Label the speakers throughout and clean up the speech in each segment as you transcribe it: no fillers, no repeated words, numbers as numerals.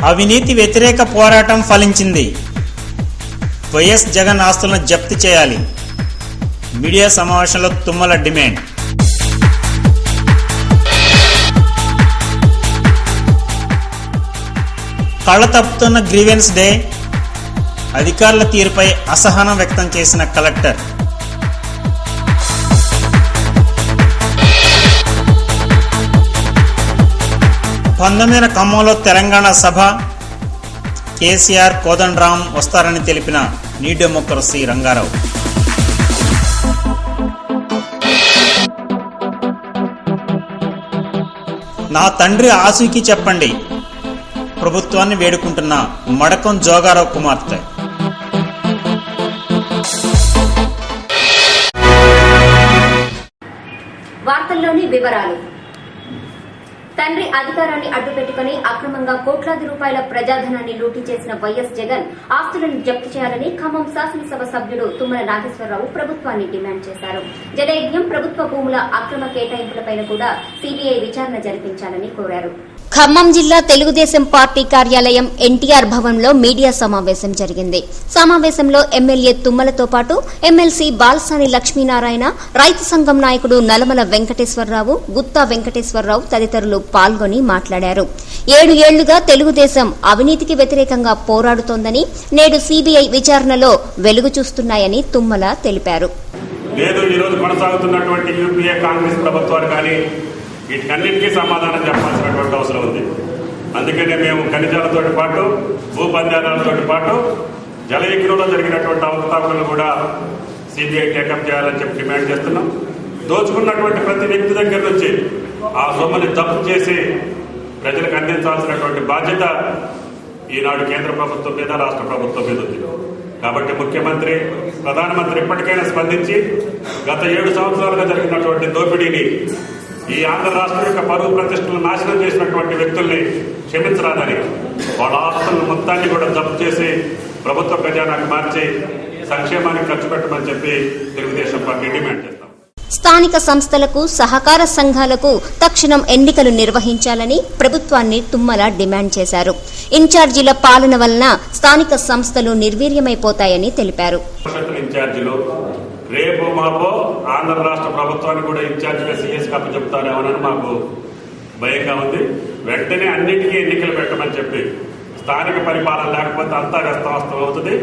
Speaker 1: అవినీతి వ్యతిరేక పోరాటం ఫలించింది. వైఎస్ జగన్ ఆస్తులను జప్తు చేయాలి. మీడియా సమావేశంలో తుమ్మల డిమాండ్. కళ్ళ తప్పుతున్న గ్రీవెన్స్ డే. అధికారుల తీరుపై అసహనం వ్యక్తం చేసిన కలెక్టర్. పంతొమ్మిదిన ఖమ్మంలో తెలంగాణ సభ. కేసీఆర్, కోదండరాం వస్తారని తెలిపిన న్యూ డెమోక్రసీ రంగారావు. నా తండ్రి ఆచూకీ చెప్పండి, ప్రభుత్వాన్ని వేడుకుంటున్న మడకం జోగారావు కుమార్తె.
Speaker 2: వార్తల్లోని వివరాలు. తండ్రి అధికారాన్ని అడ్డుపెట్టుకుని అక్రమంగా కోట్లాది రూపాయల ప్రజాధనాన్ని లూటీ చేసిన వైఎస్ జగన్ ఆస్తులను జప్తు చేయాలని ఖమ్మం శాసనసభ సభ్యుడు తుమ్మల నాగేశ్వరరావు ప్రభుత్వాన్ని డిమాండ్ చేశారు. జనయజ్ఞం ప్రభుత్వ భూముల అక్రమ కేటాయింపులపై కూడా సీబీఐ విచారణ జరిపించాలని కోరారు.
Speaker 3: ఖమ్మం జిల్లా తెలుగుదేశం పార్టీ కార్యాలయం ఎన్టీఆర్ భవన్లో మీడియా సమావేశం జరిగింది. సమావేశంలో ఎమ్మెల్యే తుమ్మలతో పాటు ఎమ్మెల్సీ బాలసాని లక్ష్మీనారాయణ, రైతు సంఘం నాయకుడు నలమల వెంకటేశ్వరరావు, గుత్తా వెంకటేశ్వరరావు తదితరులు పాల్గొని మాట్లాడారు. 7 ఏళ్లుగా తెలుగుదేశం అవినీతికి వ్యతిరేకంగా పోరాడుతోందని, నేడు సీబీఐ విచారణలో వెలుగు చూస్తున్నాయని తుమ్మల తెలిపారు.
Speaker 4: వీటికన్నింటికీ సమాధానం చెప్పాల్సినటువంటి అవసరం ఉంది. అందుకనే మేము ఖనిజాలతో పాటు భూపంద్యాలతో పాటు జలయజ్ఞంలో జరిగినటువంటి అవకతవకలను కూడా సిబిఐ టేకప్ చేయాలని చెప్పి డిమాండ్ చేస్తున్నాం. దోచుకున్నటువంటి ప్రతి వ్యక్తి దగ్గర నుంచి ఆ సొమ్ముని జప్తు చేసి ప్రజలకు అందించాల్సినటువంటి బాధ్యత ఈనాడు కేంద్ర ప్రభుత్వం మీద, రాష్ట్ర ప్రభుత్వం మీద ఉంది. కాబట్టి ముఖ్యమంత్రి, ప్రధానమంత్రి ఇప్పటికైనా స్పందించి గత 7 సంవత్సరాలుగా జరిగినటువంటి దోపిడీని, ఈ ఆంధ్ర రాష్ట్రం యొక్క పరువు ప్రతిష్టలను నాశనం చేసినటువంటి వ్యక్తుల్ని క్షమించరాదని, వాళ్ళ ఆస్తులను మొత్తాన్ని కూడా జప్తు చేసి ప్రభుత్వ ఖజానాకు మార్చి సంక్షేమానికి ఖర్చు పెట్టమని చెప్పి తెలుగుదేశం పార్టీ డిమాండ్ చేస్తాం.
Speaker 3: స్థానిక సంస్థలకు, సహకార సంఘాలకు తక్షణం ఎన్నికలు నిర్వహించాలని ప్రభుత్వాన్ని తుమ్మల డిమాండ్ చేశారు. ఇన్ఛార్జీల పాలన వలన స్థానిక సంస్థలు నిర్వీర్యమైపోతాయని తెలిపారు.
Speaker 4: రేపు మాపో ఆంధ్ర రాష్ట్ర ప్రభుత్వాన్ని కూడా ఇన్ఛార్జిగా సీఎస్కి అప్పచెప్తారేమోనని మాకు భయంగా ఉంది. వెంటనే అన్నింటికీ ఎన్నికలు పెట్టమని చెప్పి, స్థానిక పరిపాలన లేకపోతే అంతా వ్యస్తవస్తం అవుతుంది.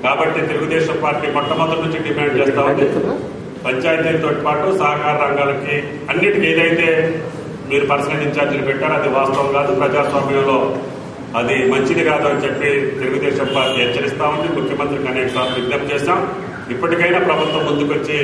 Speaker 4: కాబట్టి తెలుగుదేశం పార్టీ మొట్టమొదటి నుంచి డిమాండ్ చేస్తా ఉంది. పంచాయతీలతో పాటు సహకార రంగాలకి అన్నిటికీ ఏదైతే మీరు పర్సనల్ ఇన్ఛార్జీలు పెట్టారో అది వాస్తవం కాదు, ప్రజాస్వామ్యంలో అది మంచిది కాదు అని చెప్పి తెలుగుదేశం పార్టీ హెచ్చరిస్తా ఉంది. ముఖ్యమంత్రికి అనేక సార్లు విజ్ఞప్తి చేశాం. ఇప్పటికైనా ప్రభుత్వం ముందుకొచ్చి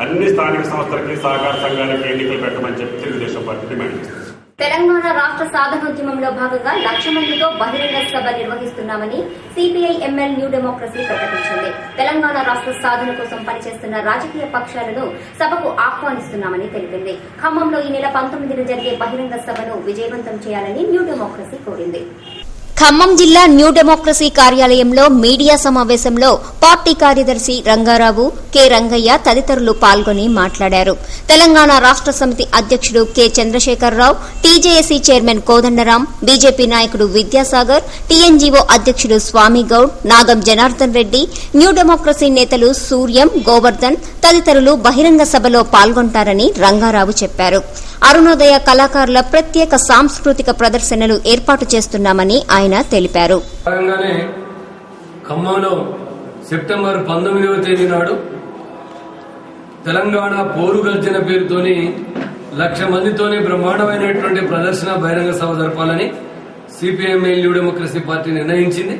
Speaker 4: అన్ని స్థానిక సంస్థలకి, సహకార సంఘాలకి ఎన్నికలు పెట్టమని చెప్పి తెలుగుదేశం పార్టీ డిమాండ్ చేస్తుంది.
Speaker 2: తెలంగాణ రాష్ట్ర సాధనోద్యమంలో భాగంగా 1,00,000 మందితో బహిరంగ సభ నిర్వహిస్తున్నామని సిపిఐ ఎంఎల్ న్యూ డెమోక్రసీ ప్రకటించింది. తెలంగాణ రాష్ట్ర సాధన కోసం పనిచేస్తున్న రాజకీయ పక్షాలను సభకు ఆహ్వానిస్తున్నామని తెలిపింది. ఖమ్మంలో ఈ నెల 19న జరిగే బహిరంగ సభను విజయవంతం చేయాలని న్యూ డెమోక్రసీ కోరింది.
Speaker 3: ఖమ్మం జిల్లా న్యూ డెమోక్రసీ కార్యాలయంలో మీడియా సమావేశంలో పార్టీ కార్యదర్శి రంగారావు, కె రంగయ్య తదితరులు పాల్గొని మాట్లాడారు. తెలంగాణ రాష్ట్ర సమితి అధ్యక్షుడు K Chandrasekhar Rao, TJAC chairman Kodandaram, BJP నాయకుడు విద్యాసాగర్, టీఎన్జీఓ అధ్యక్షుడు స్వామిగౌడ్, నాగం జనార్దన్ రెడ్డి, న్యూ డెమోక్రసీ నేతలు సూర్యం, గోవర్ధన్ తదితరులు బహిరంగ సభలో పాల్గొంటారని రంగారావు చెప్పారు. అరుణోదయ కళాకారుల ప్రత్యేక సాంస్కృతిక ప్రదర్శనలు ఏర్పాటు చేస్తున్నామని ఆయన తెలిపారు.
Speaker 5: ఖమ్మంలో సెప్టెంబర్ 19వ తేదీ నాడు తెలంగాణ పోరు గర్జన పేరుతోని 1,00,000 మందితోనే బ్రహ్మాండమైనటువంటి ప్రదర్శన బహిరంగ సభ జరపాలని సిపిఐఎంఎల్ న్యూ డెమోక్రసీ పార్టీ నిర్ణయించింది.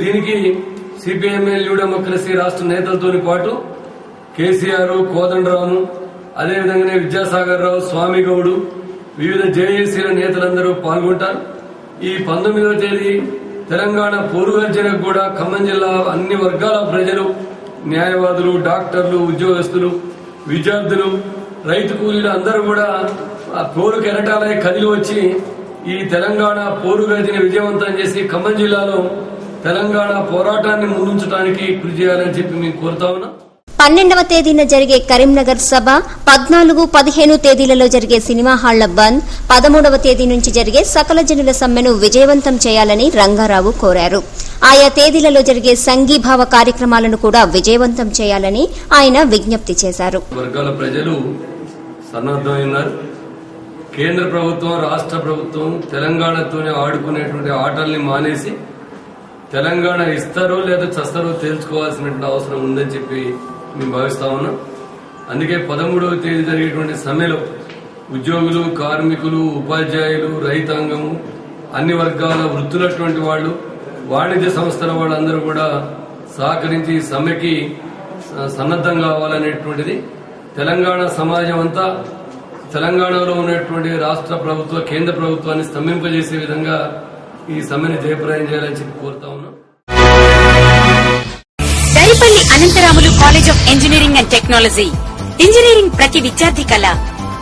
Speaker 5: దీనికి సిపిఐఎంఎల్ న్యూ డెమోక్రసీ రాష్ట్ర నేతలతోని పాటు కేసీఆర్, కోదండరాము, అదేవిధంగానే విద్యాసాగర్ రావు, స్వామిగౌడు, వివిధ జేఏసీల నేతలందరూ పాల్గొంటారు. ఈ 19వ తేదీ తెలంగాణ పోరుగర్జనకు కూడా ఖమ్మం జిల్లా అన్ని వర్గాల ప్రజలు, న్యాయవాదులు, డాక్టర్లు, ఉద్యోగస్తులు, విద్యార్థులు, రైతు కూలీలు అందరూ కూడా ఆ పోరు కెరటాలై కదిలి వచ్చి ఈ తెలంగాణ పోరుగర్జన విజయవంతం చేసి ఖమ్మం జిల్లాలో తెలంగాణ పోరాటాన్ని ముందుంచడానికి కృషి చేయాలని చెప్పి మేము కోరుతా ఉన్నాం.
Speaker 3: 12వ తేదీన జరిగే కరీంనగర్ సభ, 14, 15 తేదీలలో జరిగే సినిమా హాళ్ల బంద్, 13వ తేదీ నుంచి జరిగే సకల జనుల సమ్మెను విజయవంతం చేయాలని రంగారావు కోరారు. ఆయా తేదీలలో జరిగే సంఘీభావ కార్యక్రమాలను కూడా విజయవంతం చేయాలని ఆయన విజ్ఞప్తి చేశారు.
Speaker 5: వర్గాల ప్రజలు సన్నద్దమైనారు. కేంద్ర ప్రభుత్వం, రాష్ట్ర ప్రభుత్వం తెలంగాణతోనే ఆడుకునేటువంటి ఆటల్ని మానేసి తెలంగాణ ఇస్తారో లేదా చస్తారో తేల్చుకోవాల్సినటువంటి అవసరం ఉందని చెప్పి మేము భావిస్తా ఉన్నాం. అందుకే 13వ తేదీ జరిగేటువంటి సమ్మెలో ఉద్యోగులు, కార్మికులు, ఉపాధ్యాయులు, రైతాంగము, అన్ని వర్గాల వృత్తులటువంటి వాళ్ళు, వాణిజ్య సంస్థల వాళ్ళందరూ కూడా సహకరించి ఈ సమ్మెకి సన్నద్దం కావాలనేటువంటిది తెలంగాణ సమాజం అంతా తెలంగాణలో ఉన్నటువంటి రాష్ట్ర ప్రభుత్వ, కేంద్ర ప్రభుత్వాన్ని స్తంభింపజేసే విధంగా ఈ సమ్మెను జయప్రదం చేయాలని చెప్పి కోరుతా ఉన్నాం.
Speaker 6: Daripalli Anantharamulu college of engineering and technology. Engineering ప్రతి విద్యార్థి కళ,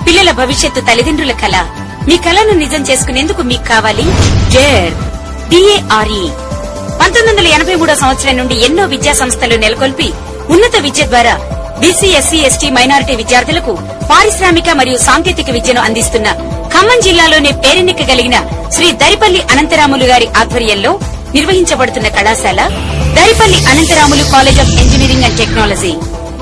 Speaker 6: పిల్లల భవిష్యత్తు తల్లిదండ్రుల కళ. మీ కళను నిజం చేసుకునేందుకు మీకు కావాలి డేర్ DARE. 1983 సంవత్సరం నుండి ఎన్నో విద్యా సంస్థలు నెలకొల్పి ఉన్నత విద్య ద్వారా బీసీ, ఎస్సీ, ఎస్టీ, మైనారిటీ విద్యార్థులకు పారిశ్రామిక మరియు సాంకేతిక విద్యను అందిస్తున్న ఖమ్మం జిల్లాలోనే పేరెన్నికగలిగిన శ్రీ దరిపల్లి అనంతరాములు గారి ఆధ్వర్యంలో నిర్వహించబడుతున్న కళాశాల Daripalli Anantharamulu college of engineering and technology.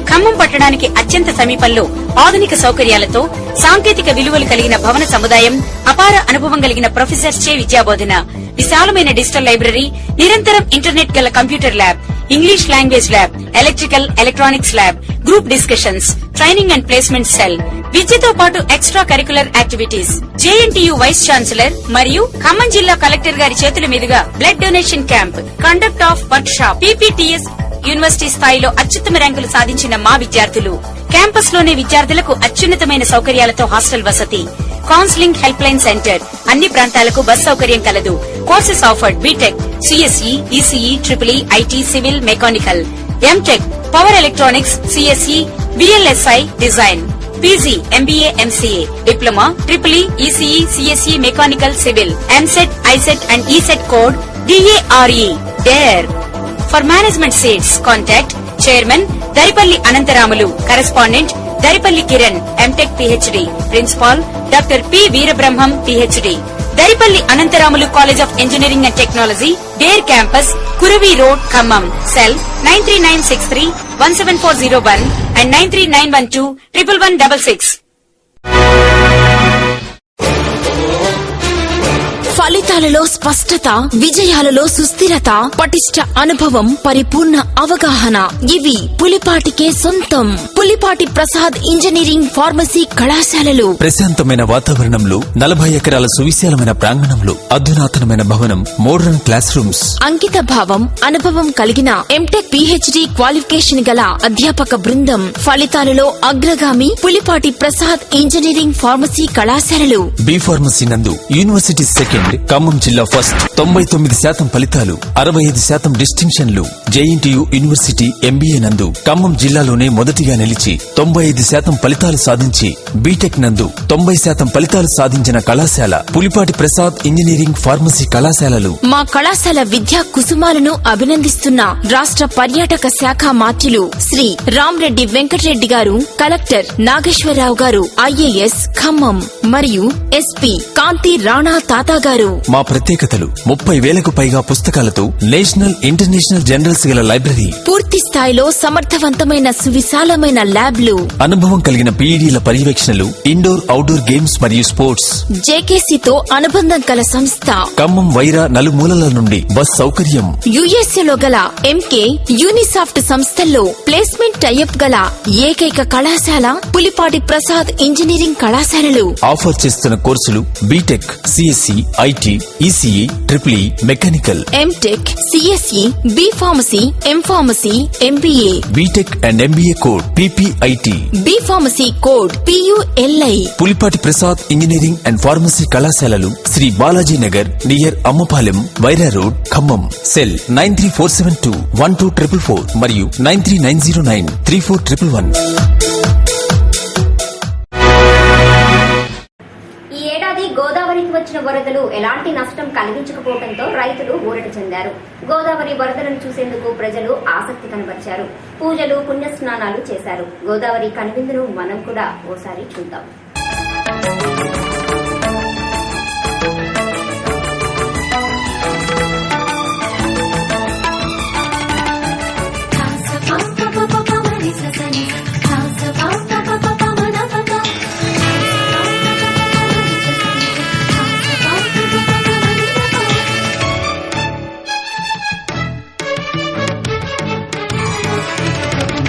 Speaker 6: Khammam పట్టణానికి అత్యంత సమీపంలో ఆధునిక సౌకర్యాలతో సాంకేతిక విలువలు కలిగిన భవన సముదాయం, అపార అనుభవం కలిగిన ప్రొఫెసర్స్ చే విద్యాబోధన, విశాలమైన డిజిటల్ లైబ్రరీ, నిరంతరం ఇంటర్నెట్ గల computer lab, English language lab, electrical, electronics lab, group discussions, training and placement cell, విద్యతో పాటు extra curricular activities. JNTU vice chancellor మరియు ఖమ్మం జిల్లా కలెక్టర్ గారి చేతుల మీదుగా blood donation camp, conduct of workshop, PPTS university స్థాయిలో అత్యుత్తమ ర్యాంకులు సాధించిన మా విద్యార్థులు. క్యాంపస్ లోనే విద్యార్థులకు అత్యున్నతమైన సౌకర్యాలతో హాస్టల్ వసతి, కౌన్సిలింగ్ హెల్ప్ లైన్ సెంటర్, అన్ని ప్రాంతాలకు బస్ సౌకర్యం కలదు. Courses offered BTech, CSE, ECE, EEE, IT, civil, mechanical, MTech, power electronics, CSE, VLSI, design, PG, MBA, MCA, diploma, EEE, ECE, CSE, mechanical, civil, MSET, ISET and ESET code DARE. DARE. For management seats, contact Chairman Daripalli Anantaramuలు, Correspondent Daripalli Kiran, MTech PhD, Principal Dr. P. Veerabrahmam, PhD. Daripalli Anantaramuలు College of Engineering and Technology, DARE Campus, Kuravi Road, Khammam. Cell 93963 17401 and 93912 11166.
Speaker 7: ఫలితాలలో స్పష్టత, విజయాలలో సుస్థిరత, పటిష్ట అనుభవం, పరిపూర్ణ అవగాహన ఇవి పులిపాటికే సొంతం. Pulipati Prasad engineering pharmacy కళాశాలలు.
Speaker 8: ప్రశాంతమైన వాతావరణంలో 40 ఎకరాల సువిశాలమైన ప్రాంగణంలో అధునాతనమైన భవనం, మోడర్న్ క్లాస్ రూమ్స్,
Speaker 7: అంకిత భావం, అనుభవం కలిగిన MTech PhD క్వాలిఫికేషన్ గల అధ్యాపక బృందం. ఫలితాలలో అగ్రగామి పులిపాటి ప్రసాద్ ఇంజనీరింగ్ ఫార్మసీ కళాశాలలు.
Speaker 8: బి ఫార్మసీ నందు యూనివర్సిటీ సెకండ్, ఖమ్మం జిల్లా ఫస్ట్, 99% ఫలితాలు, 65% డిస్టింక్షన్లు. JNTU యూనివర్సిటీ MBA నందు ఖమ్మం జిల్లాలోనే మొదటిగా నిలిచి 95% ఫలితాలు సాధించి, బీటెక్ నందు 90% ఫలితాలు సాధించిన కళాశాల పులిపాటి ప్రసాద్ ఇంజనీరింగ్ ఫార్మసీ కళాశాలలు.
Speaker 7: మా కళాశాల విద్యా కుసుమాలను అభినందిస్తున్న రాష్ట్ర పర్యాటక శాఖ మాత్యులు శ్రీ రామ్రెడ్డి వెంకటరెడ్డి గారు, కలెక్టర్ నాగేశ్వరరావు గారు, IAS ఖమ్మం మరియు SP కాంతి రాణా తాతా గారు.
Speaker 8: మా ప్రత్యేకతలు 30,000కు పైగా పుస్తకాలతో నేషనల్, ఇంటర్నేషనల్ జర్నల్స్ గల లైబ్రరీ,
Speaker 7: పూర్తి స్థాయిలో సమర్థవంతమైన సువిశాలమైన ల్యాబ్లు,
Speaker 8: అనుభవం కలిగిన PEDల పర్యవేక్షణలు, ఇండోర్, అవుట్డోర్ గేమ్స్ మరియు స్పోర్ట్స్.
Speaker 7: JKCతో అనుబంధం గల సంస్థ.
Speaker 8: ఖమ్మం, వైరా నలుమూలల నుండి బస్ సౌకర్యం.
Speaker 7: USA గల MK, యూనిసాఫ్ట్ సంస్థల్లో ప్లేస్మెంట్ టైఅప్ గల ఏకైక కళాశాల పులిపాటి ప్రసాద్ ఇంజనీరింగ్ కళాశాలలు.
Speaker 8: ఆఫర్ చేస్తున్న కోర్సులు B Tech, CSE, IT, ECE, EEE, mechanical,
Speaker 7: MTech, CSE, B Pharmacy, M Pharmacy, MBA.
Speaker 8: B Tech and MBA code PPIT.
Speaker 7: B Pharmacy code PULI.
Speaker 8: Pulipati Prasad engineering and pharmacy కళాశాలలు Shri Balaji Nagar near Ammapalem, Wyra road, Khammam. Cell 93472 12444 మరియు 93909 34111.
Speaker 2: ఈ ఏడాది గోదావరికి వచ్చే వచ్చిన వరదలు ఎలాంటి నష్టం కలిగించకపోవడంతో రైతులు ఊరట చెందారు. గోదావరి వరదలను చూసేందుకు ప్రజలు ఆసక్తి కనబరిచారు. పూజలు, పుణ్యస్నానాలు చేశారు. గోదావరి కనువిందును మనం కూడా ఓసారి చూద్దాం.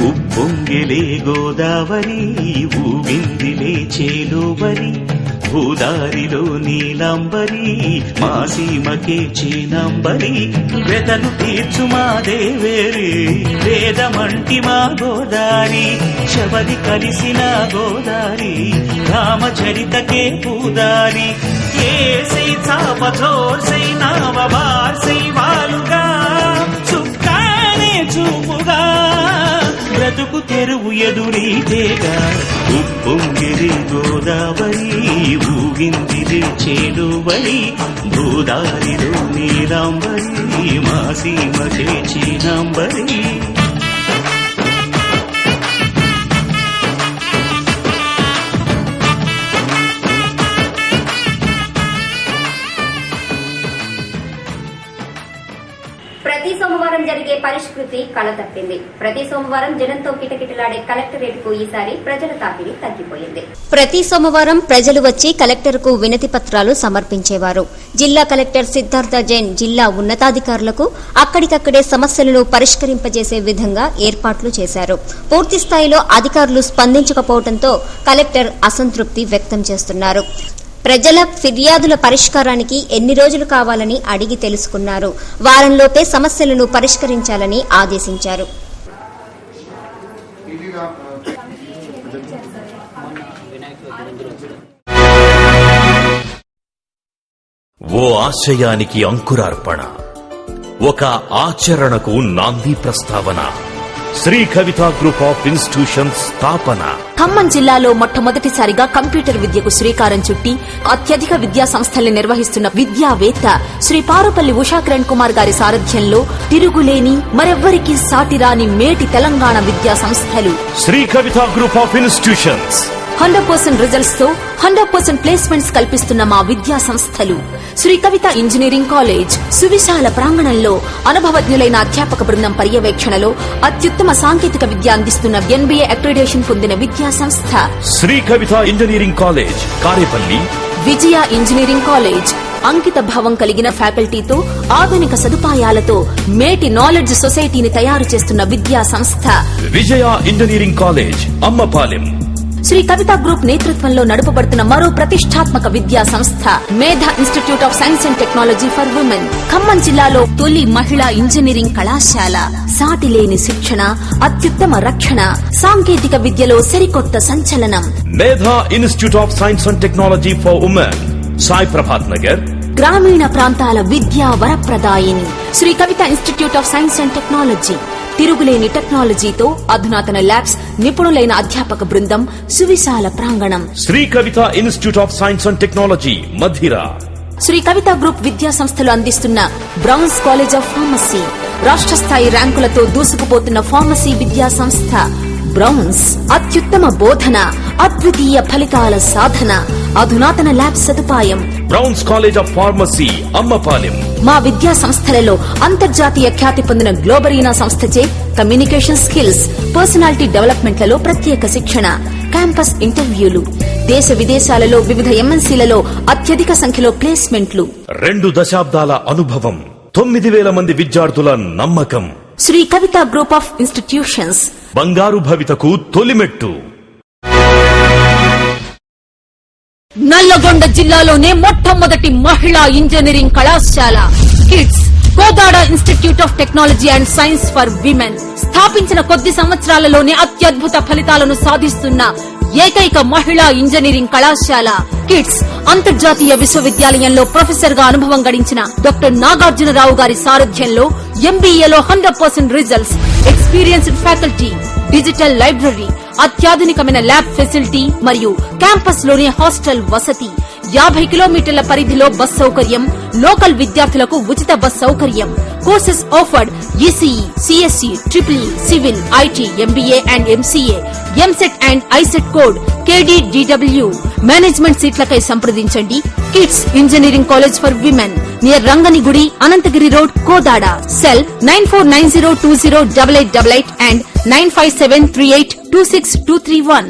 Speaker 9: ఉప్పొంగిలే గోదావరి, ఊగిందిలే చేలోబరి, భూదారిలో నీలంబరి, మా సీమకే చీనంబరి, వెతలు తీర్చు మా దేవేరి, వేదమంటి మా గోదారి, శబరి కలిసిన గోదారి, రామచరితకే పూదారి, ఏసై చాపచోర్సై నావబార్సై వాలుగా, చుక్కానే చూపుగా, బ్రతుకు తెరువు ఎదురీతేగా, ఉప్పొంగిరి గోదావరి, ఊగిందిరి చేలువరి, భూదారిలో నీలాంబరి, మా సీమ చేచినాంబరి.
Speaker 2: ప్రతి సోమవారం జరిగే పరిష్కృతి కళ తప్పింది. ప్రతి సోమవారం జనంతో కిటకిటలాడే కలెక్టరేట్ కు ఈసారి ప్రజల తాకిడి తగ్గిపోయింది.
Speaker 3: ప్రతి సోమవారం ప్రజలు వచ్చి కలెక్టర్కు వినతి పత్రాలు సమర్పించేవారు. జిల్లా కలెక్టర్ సిద్ధార్థ జైన్ జిల్లా ఉన్నతాధికారులకు అక్కడికక్కడే సమస్యలను పరిష్కరింపజేసే విధంగా ఏర్పాట్లు చేశారు. పూర్తి స్థాయిలో అధికారులు స్పందించకపోవడంతో కలెక్టర్ అసంతృప్తి వ్యక్తం చేస్తున్నారు. ప్రజల ఫిర్యాదుల పరిష్కారానికి ఎన్ని రోజులు కావాలని అడిగి తెలుసుకున్నారు. వారంలోపే సమస్యలను పరిష్కరించాలని ఆదేశించారు.
Speaker 10: ఓ ఆశయానికి అంకురార్పణ, ఒక ఆచరణకు నాంది ప్రస్తావన. Shri Kavitha group of institutions స్థాపన.
Speaker 7: ఖమ్మం జిల్లాలో మొట్టమొదటిసారిగా కంప్యూటర్ విద్యకు శ్రీకారం చుట్టి అత్యధిక విద్యా సంస్థల్ని నిర్వహిస్తున్న విద్యావేత్త శ్రీ పారుపల్లి ఉషాకిరణ్ కుమార్ గారి సారథ్యంలో తిరుగులేని, మరెవ్వరికీ సాటిరాని మేటి తెలంగాణ విద్యా సంస్థలు
Speaker 10: Shri Kavitha group of institutions.
Speaker 7: 100% results తో 100% ప్లేస్మెంట్స్ కల్పిస్తున్న మా విద్యా సంస్థలు శ్రీ కవిత ఇంజనీరింగ్ కాలేజ్. సువిశాల ప్రాంగణంలో అనుభవజ్ఞులైన అధ్యాపక బృందం పర్యవేక్షణలో అత్యుత్తమ సాంకేతిక విద్య అందిస్తున్న NBA అక్రిడేషన్ పొందిన విద్యా సంస్థ
Speaker 10: శ్రీ కవిత ఇంజనీరింగ్ కాలేజ్ కారేపల్లి.
Speaker 7: విజయ ఇంజనీరింగ్ కాలేజ్ అంకిత భావం కలిగిన ఫ్యాకల్టీతో, ఆధునిక సదుపాయాలతో మేటి నాలెడ్జ్ సొసైటీని తయారు చేస్తున్న విద్యా సంస్థ
Speaker 10: విజయ engineering college Ammapalem.
Speaker 7: Shri Kavitha group నేతృత్వంలో నడుపబడుతున్న మరో ప్రతిష్టాత్మక విద్యా సంస్థ మేధా institute of science and technology for women. Khammam జిల్లాలో తొలి మహిళా ఇంజనీరింగ్ కళాశాల. సాటిలేని శిక్షణ, అత్యుత్తమ రక్షణ, సాంకేతిక విద్యలో సరికొత్త సంచలనం.
Speaker 10: Medha institute of science and technology for women, Sai Prabhat Nagar.
Speaker 7: గ్రామీణ ప్రాంతాల విద్యా వరప్రదాయిని Shri Kavitha institute of science and technology. తిరుగులేని టెక్నాలజీతో అధునాతన ల్యాబ్స్, నిపుణులైన అధ్యాపక బృందం, సువిశాల ప్రాంగణం.
Speaker 10: Shri Kavitha institute of science and technology Madhira.
Speaker 7: Shri Kavitha group విద్యా సంస్థలు అందిస్తున్న బ్రౌన్స్ కాలేజ్ ఆఫ్ ఫార్మసీ. రాష్ట్ర స్థాయి ర్యాంకులతో దూసుకుపోతున్న ఫార్మసీ విద్యా సంస్థ బ్రౌన్స్. అత్యుత్తమ బోధన, అద్వితీయ ఫలితాల సాధన, అధునాతన ల్యాబ్ సదుపాయం.
Speaker 10: Browns college of pharmacy Ammapalem.
Speaker 7: మా విద్యా సంస్థలలో అంతర్జాతీయ ఖ్యాతి పొందిన గ్లోబరీనా సంస్థచే కమ్యూనికేషన్ స్కిల్స్, పర్సనాలిటీ డెవలప్మెంట్లలో ప్రత్యేక శిక్షణ, క్యాంపస్ ఇంటర్వ్యూలు, దేశ విదేశాలలో వివిధ MNCలలో అత్యధిక సంఖ్యలో ప్లేస్మెంట్లు.
Speaker 10: 2 దశాబ్దాల అనుభవం, 9,000 మంది విద్యార్థుల నమ్మకం.
Speaker 7: Shri Kavitha group of institutions.
Speaker 10: బంగారు భవితకు తొలిమెట్టు.
Speaker 7: నల్లగొండ జిల్లాలోనే మొట్టమొదటి మహిళా ఇంజనీరింగ్ కళాశాల kids Kodad institute of technology and science for women. స్థాపించిన కొద్ది సంవత్సరాలలోనే అత్యద్భుత ఫలితాలను సాధిస్తున్న ఏకైక మహిళా ఇంజనీరింగ్ కళాశాల కిడ్స్. అంతర్జాతీయ విశ్వవిద్యాలయంలో ప్రొఫెసర్ గా అనుభవం గడించిన డాక్టర్ నాగార్జునరావు గారి సారథ్యంలో MBAలో 100% results, experienced faculty, digital library, అత్యాధునికమైన ల్యాబ్ ఫెసిలిటీ మరియు క్యాంపస్ లోనే హాస్టల్ వసతి, 50 కిలోమీటర్ల పరిధిలో బస్ సౌకర్యం, లోకల్ విద్యార్థులకు ఉచిత బస్ సౌకర్యం. Courses offered ECE, CSE, triple civil, IT, MBA and MCA, EAMCET and ICET code KDDW. Management సీట్లకై సంప్రదించండి. KIDS engineering college for women near Ranganigudi, Anantagiri road, Kodada. Cell 9490208888 and 9573826231.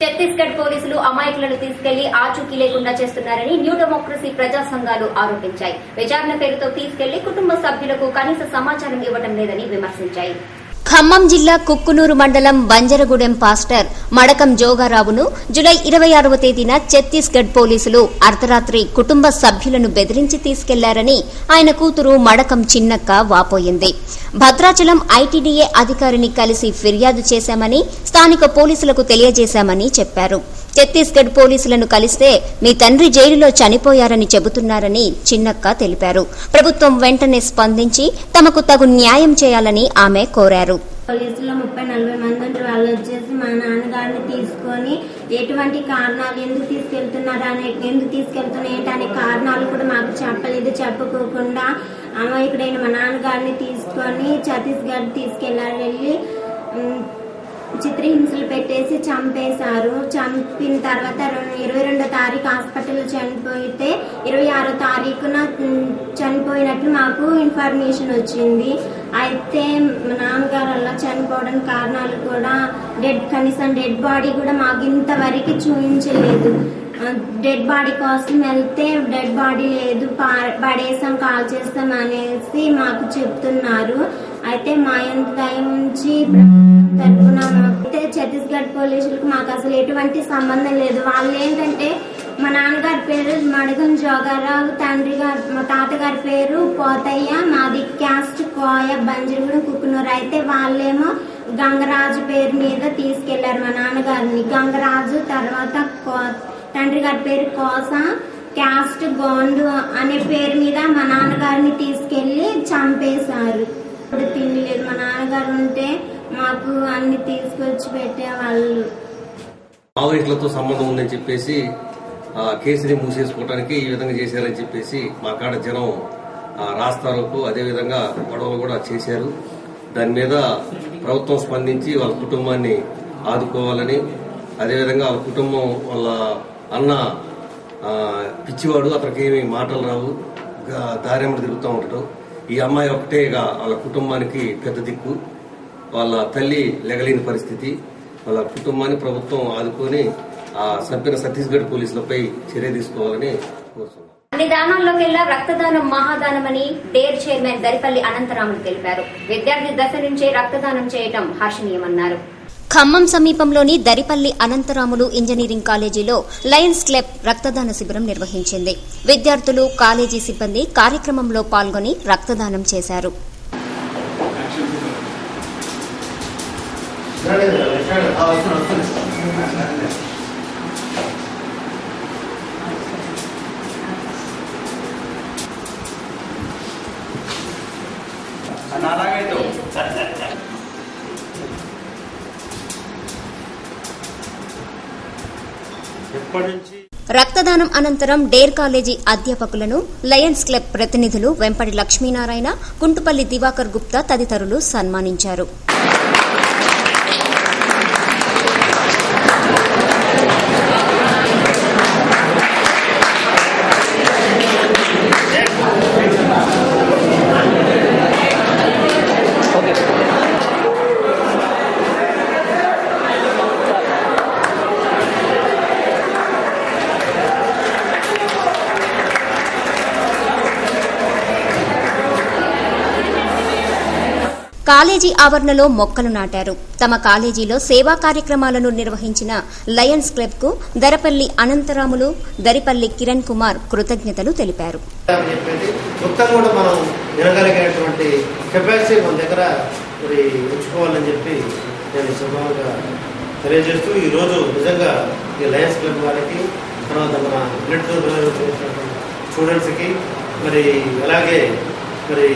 Speaker 2: Chhattisgarh పోలీసులు అమాయకులను తీసుకెళ్లి ఆచూకీ లేకుండా చేస్తున్నారని న్యూ డెమోక్రసీ ప్రజా సంఘాలు ఆరోపించాయి. విచారణ పేరుతో తీసుకెళ్లి కుటుంబ సభ్యులకు కనీస సమాచారం ఇవ్వడం లేదని విమర్శించాయి.
Speaker 3: ఖమ్మం జిల్లా కుక్కునూరు మండలం బంజరగూడెం పాస్టర్ మడకం జోగారావును జులై 26వ తేదీన ఛత్తీస్గఢ్ పోలీసులు అర్ధరాత్రి కుటుంబ సభ్యులను బెదిరించి తీసుకెళ్లారని ఆయన కూతురు మడకం చిన్నక్క వాపోయింది. భద్రాచలం ఐటీడీఏ అధికారిని కలిసి ఫిర్యాదు చేశామని, స్థానిక పోలీసులకు తెలియజేశామని చెప్పారు. ఛత్తీస్గఢ్ పోలీసులను కలిస్తే మీ తండ్రి జైలులో చనిపోయారని చెబుతున్నారని చిన్నక్క తెలిపారు. ప్రభుత్వం వెంటనే స్పందించి తమకు తగు న్యాయం చేయాలని ఆమె కోరారు.
Speaker 11: పోలీసులో 30-40 మంది ఉంటారు. వాళ్ళు వచ్చేసి మా నాన్నగారిని తీసుకొని ఎటువంటి కారణాలు ఎందుకు తీసుకెళ్తున్నా ఏంటనే కారణాలు కూడా మాకు చెప్పలేదు. చెప్పుకోకుండా అమాయకుడైన మా నాన్నగారిని తీసుకొని ఛత్తీస్గఢ్ తీసుకెళ్లారు. వెళ్ళి చిత్రహింసలు పెట్టేసి చంపేశారు. చంపిన తర్వాత 22వ తారీఖు హాస్పిటల్లో చనిపోతే 26వ తారీఖున చనిపోయినట్లు మాకు ఇన్ఫర్మేషన్ వచ్చింది. అయితే మా నాన్నగారు అలా చనిపోవడానికి కారణాలు కూడా కనీసం డెడ్ బాడీ కూడా మాకు ఇంతవరకు చూపించలేదు. డెడ్ బాడీ కోసం వెళ్తే డెడ్ బాడీ లేదు, పడేసాం, కాల్ చేస్తాం అనేసి మాకు చెప్తున్నారు. అయితే మా ఎంత దయ ఉంచి తరఫున అయితే ఛత్తీస్గఢ్ పోలీసులకు మాకు అసలు ఎటువంటి సంబంధం లేదు. వాళ్ళు ఏంటంటే మా నాన్నగారి పేరు మడకం జోగారావు, మా తాతగారి పేరు పోతయ్య, మాది క్యాస్ట్ కోయ, బంజరగూడెం, కుక్కునూరు. అయితే వాళ్ళేమో గంగరాజు పేరు మీద తీసుకెళ్లారు మా నాన్నగారిని. గంగరాజు తర్వాత తండ్రి గారి పేరు కోస, క్యాస్ట్ గోండు అనే పేరు మీద మా నాన్నగారిని తీసుకెళ్లి చంపేశారు. తినలేదు. మా నాన్నగారు ఉంటే మాకు అన్ని తీసుకొచ్చి పెట్టేవాళ్ళు.
Speaker 5: మావోయిస్టులతో సంబంధం ఉందని చెప్పేసి కేసుని మూసేసుకోవడానికి ఈ విధంగా చేశారని చెప్పేసి మా కాడ జనం రాస్తారోకు అదేవిధంగా గొడవలు కూడా చేశారు. దాని మీద ప్రభుత్వం స్పందించి వాళ్ళ కుటుంబాన్ని ఆదుకోవాలని, అదేవిధంగా వాళ్ళ కుటుంబం వాళ్ళ అన్న పిచ్చివాడు, అతనికి ఏమి మాటలు రావు, దారిమ్మడి తిరుగుతూ ఉంటాడు. ఈ అమ్మాయి ఒకటే వాళ్ళ కుటుంబానికి పెద్ద దిక్కు. వాళ్ళ తల్లి లెగలేని పరిస్థితి. వాళ్ళ కుటుంబాన్ని ప్రభుత్వం ఆదుకొని చంపిన ఛత్తీస్గఢ్ పోలీసులపై చర్య తీసుకోవాలని కోరుతున్నాం.
Speaker 2: అన్ని దానాల్లోకెల్లా రక్తదానం మహాదానమని డేర్ చైర్మన్ దరిపల్లి అనంతరాములు తెలిపారు. విద్యార్థి దశ నుంచే రక్తదానం చేయడం హర్షణీయమన్నారు.
Speaker 3: ఖమ్మం సమీపంలోని దరిపల్లి అనంతరాములు ఇంజనీరింగ్ కాలేజీలో లయన్స్ క్లబ్ రక్తదాన శిబిరం నిర్వహించింది. విద్యార్థులు, కాలేజీ సిబ్బంది కార్యక్రమంలో పాల్గొని రక్తదానం చేశారు. రక్తదానం అనంతరం డేర్ కాలేజీ అధ్యాపకులను, లయన్స్ క్లబ్ ప్రతినిధులు వెంపటి లక్ష్మీనారాయణ, కుంటుపల్లి దివాకర్ గుప్తా తదితరులు సన్మానించారు. కాలేజీ ఆవరణలో మొక్కలు నాటారు. తమ కాలేజీలో సేవా కార్యక్రమాలను నిర్వహించిన లయన్స్ క్లబ్ కు దరపల్లి అనంతరాములు, దరిపల్లి కిరణ్ కుమార్ కృతజ్ఞతలు తెలిపారు.
Speaker 12: మొత్తం కూడా మనం వినగలిగినటువంటి కెపాసిటీ మన దగ్గర ఉంచుకోవాలని చెప్పి నేను సులభంగా తెలియజేస్తూ ఈరోజు నిజంగా ఈ లయన్స్ క్లబ్ వారికి, తర్వాత మన బ్లడ్ స్టూడెంట్స్కి, మరి అలాగే మరి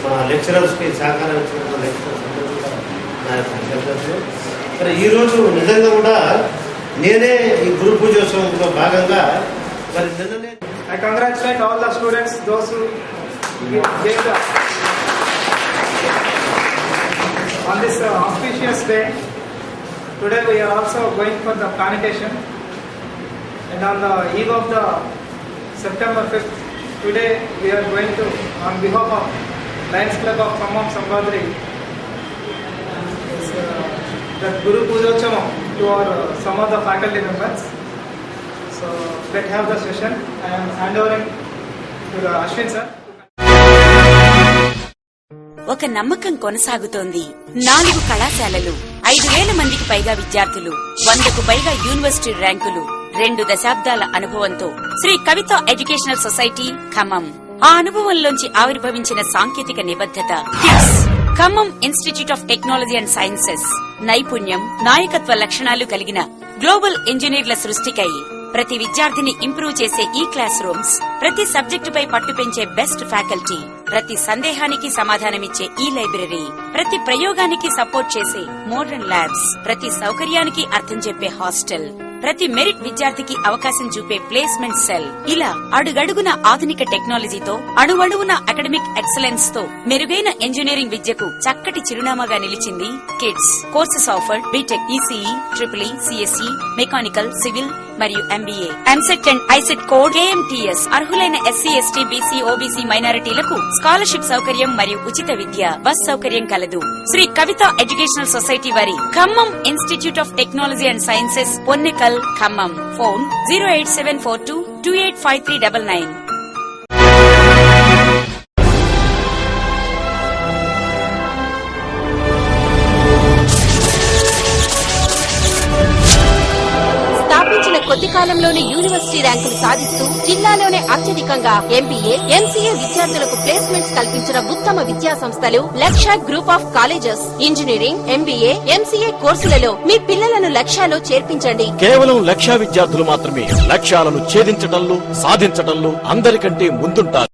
Speaker 12: మన లెక్చరర్స్కి సహకారం ఇచ్చినటువంటి లెక్చరర్స్ నా యొక్క విజ్ఞప్తులు. మరి ఈరోజు నిజంగా కూడా నేనే ఈ గురు పూజోత్సవంలో భాగంగా మరి నిన్ననే
Speaker 13: I congratulate all the students, those who gave the on this auspicious day. Today we are also going for the planetation, and on the eve of the September 5th, today we are going to, on behalf of Lions Club of Khammam Sambhadri, that Guru Pujochavam to our some of the faculty members. So let's have the session. I am handovering to the Ashwin sir.
Speaker 6: ఒక నమ్మకం కొనసాగుతోంది. 4 కళాశాలలు, 5,000 మందికి పైగా విద్యార్థులు, 100కు పైగా university ర్యాంకులు, 2 దశాబ్దాల అనుభవంతో శ్రీ కవిత ఎడ్యుకేషనల్ సొసైటీ ఖమ్మం. ఆ అనుభవంలోంచి ఆవిర్భవించిన సాంకేతిక నిబద్ధత kids. Khammam institute of technology and sciences నైపుణ్యం, నాయకత్వ లక్షణాలు కలిగిన గ్లోబల్ ఇంజనీర్ల సృష్టికై ప్రతి విద్యార్థిని ఇంప్రూవ్ చేసే ఈ క్లాస్ రూమ్స్, ప్రతి సబ్జెక్టుపై పట్టు పెంచే బెస్ట్ ఫ్యాకల్టీ, ప్రతి సందేహానికి సమాధానమిచ్చే ఈ లైబ్రరీ, ప్రతి ప్రయోగానికి సపోర్ట్ చేసే మోడర్న్ ల్యాబ్స్, ప్రతి సౌకర్యానికి అర్థం చెప్పే హాస్టల్, ప్రతి మెరిట్ విద్యార్థికి అవకాశం చూపే ప్లేస్మెంట్ సెల్, ఇలా అడుగడుగున ఆధునిక టెక్నాలజీతో, అణువణువున అకాడమిక్ ఎక్సలెన్స్ తో మెరుగైన ఇంజనీరింగ్ విద్యకు చక్కటి చిరునామాగా నిలిచింది KIDS. Courses offered B Tech, ECE, triple CSE, mechanical, civil మరియు MBA, EAMCET and ICET code, KMTS. అర్హులైన ఎస్సీ, ఎస్టీ, బీసీ, ఓబీసీ మైనారిటీలకు స్కాలర్షిప్ సౌకర్యం మరియు ఉచిత విద్య, బస్ సౌకర్యం కలదు. శ్రీ కవిత ఎడ్యుకేషనల్ సొసైటీ వారి Khammam institute of technology and sciences, Ponnekal, Khammam. Phone 08742285399.
Speaker 7: కొద్ది కాలంలోనే యూనివర్సిటీ ర్యాంకులు సాధిస్తూ జిల్లాలోనే అత్యధికంగా ఎంబీఏ, ఎంసీఏ విద్యార్థులకు ప్లేస్మెంట్స్ కల్పించిన ఉత్తమ విద్యా సంస్థలు లక్ష్య group of colleges. Engineering, MBA, MCA కోర్సులలో మీ పిల్లలను లక్ష్యాలో చేర్పించండి.
Speaker 10: కేవలం లక్ష్య విద్యార్థులు మాత్రమే లక్ష్యాలను ఛేదించడంలో, సాధించడంలో అందరికంటే ముందుంటారు.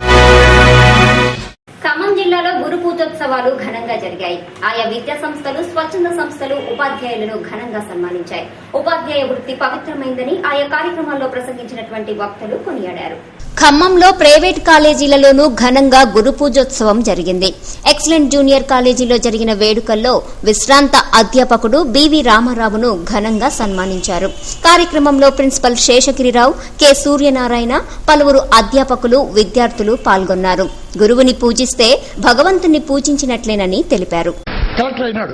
Speaker 2: ఖమ్మం జిల్లాలో గురు పూజోత్సవాలు ఘనంగా జరిగాయి. ఆయా విద్యా సంస్థలు, స్వచ్ఛంద సంస్థలు ఉపాధ్యాయులను ఘనంగా సన్మానించాయి. ఉపాధ్యాయ వృత్తి పవిత్రమైందని ఆయా కార్యక్రమాల్లో ప్రసంగించినటువంటి వక్తలు కొనియాడారు.
Speaker 3: ఖమ్మంలో ప్రైవేట్ కాలేజీలలోనూ ఘనంగా గురు పూజోత్సవం జరిగింది. ఎక్సలెంట్ జూనియర్ కాలేజీలో జరిగిన వేడుకల్లో విశ్రాంత అధ్యాపకుడు బివి రామారావును ఘనంగా సన్మానించారు. కార్యక్రమంలో ప్రిన్సిపల్ శేషగిరిరావు, కె సూర్యనారాయణ, పలువురు అధ్యాపకులు, విద్యార్థులు పాల్గొన్నారు. గురువుని పూజిస్తే భగవంతుని పూజించినట్లేనని తెలిపారు.
Speaker 14: కలెక్టర్ అయినాడు,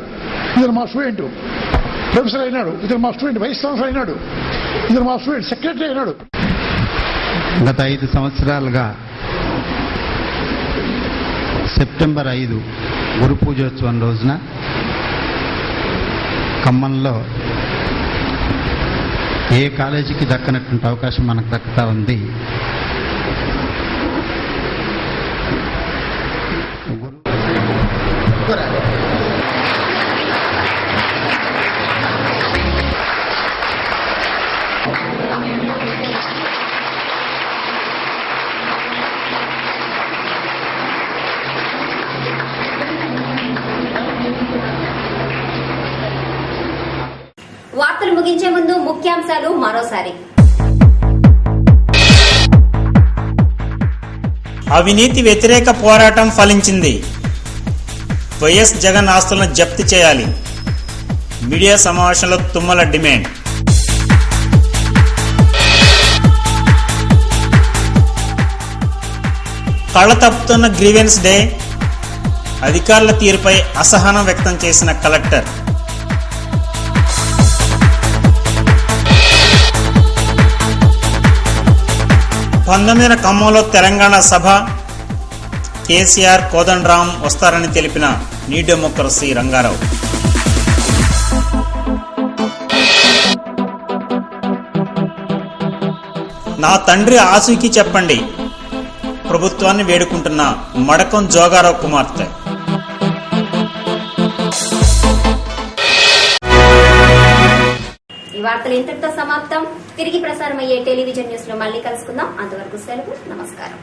Speaker 14: ఇతను మా స్టూడెంట్. ప్రొఫెసర్ అయినాడు, ఇతను మా స్టూడెంట్. వైస్ ఛాన్సలర్ అయినాడు, ఇతను మా స్టూడెంట్. సెక్రటరీ అయినాడు.
Speaker 15: గత 5 సంవత్సరాలుగా సెప్టెంబర్ 5 గురు పూజోత్సవం రోజున ఖమ్మంలో ఏ కాలేజీకి దక్కనటువంటి అవకాశం మనకు దక్కుతా ఉంది.
Speaker 2: వార్తలు ముగించే ముందు ముఖ్యాంశాలు మరోసారి.
Speaker 1: అవినీతి వ్యతిరేక పోరాటం ఫలించింది. వైఎస్ జగన్ ఆస్తులను జప్తు చేయాలి. మీడియా సమావేశంలో తుమ్మల డిమాండ్. కళ్ల తప్పుతున్న గ్రీవెన్స్ డే. అధికారుల తీరుపై అసహనం వ్యక్తం చేసిన కలెక్టర్. పంతొమ్మిదిన ఖమ్మంలో తెలంగాణ సభ. కేసీఆర్, కోదండరాం వస్తారని తెలిపిన న్యూ డెమోక్రసీ రంగారావు. నా తండ్రి ఆచూకీ చెప్పండి, ప్రభుత్వాన్ని వేడుకుంటున్న మడకం జోగారావు కుమార్తె.
Speaker 2: ఈ వార్తలు ఇంతటితో సమాప్తం. తిరిగి ప్రసారమయ్యే టెలివిజన్ న్యూస్ లో మళ్ళీ కలుసుకుందాం. అంతవరకు సెలవు. నమస్కారం.